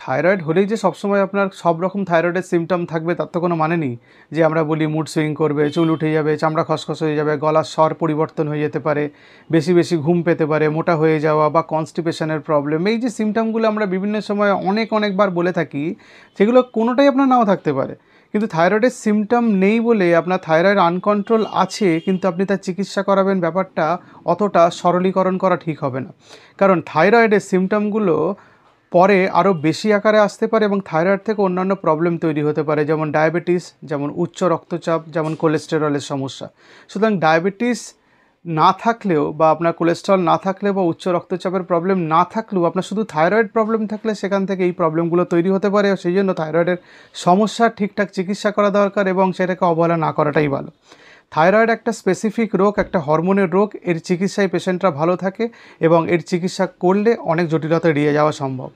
Thyroid হলেই যে সবসময় আপনার সব রকম থাইরয়েডের সিমটম থাকবে তার তো কোনো মানে নেই। যে আমরা বলি মুড সুইং করবে, চুল উঠে যাবে, চামড়া খসখস হয়ে যাবে, গলার স্বর পরিবর্তন হয়ে যেতে পারে, বেশি বেশি ঘুম পেতে পারে, মোটা হয়ে যাওয়া বা কনস্টিপেশনের প্রবলেম, এই যে সিমটমগুলো আমরা বিভিন্ন সময় অনেকবার বলে থাকি, সেগুলো কোনোটাই আপনার নাও থাকতে পারে। কিন্তু থাইরয়েডের সিমটম নেই বলে আপনার থাইরয়েড আনকন্ট্রোল আছে কিন্তু আপনি তার চিকিৎসা করাবেন, ব্যাপারটা অতটা সরলীকরণ করা ঠিক হবে না। কারণ থাইরয়েডের সিমটমগুলো পরে আরও বেশি আকারে আসতে পারে এবং থাইরয়েড থেকে অন্যান্য প্রবলেম তৈরি হতে পারে, যেমন ডায়াবেটিস, যেমন উচ্চ রক্তচাপ, যেমন কোলেস্টেরলের সমস্যা। সুতরাং ডায়াবেটিস না থাকলেও বা আপনার কোলেস্টেরল না থাকলেও বা উচ্চ রক্তচাপের প্রবলেম না থাকলেও আপনার শুধু থাইরয়েড প্রবলেম থাকলে সেখান থেকে এই প্রবলেমগুলো তৈরি হতে পারে। সেই জন্য থাইরয়েডের সমস্যার ঠিকঠাক চিকিৎসা করা দরকার এবং সেটাকে অবহেলা না করাটাই ভালো। থাইরয়েড একটা স্পেসিফিক রোগ, একটা হরমোনের রোগ। এর চিকিৎসায় পেশেন্টরা ভালো থাকে এবং এর চিকিৎসা করলে অনেক জটিলতা এড়িয়ে যাওয়া সম্ভব।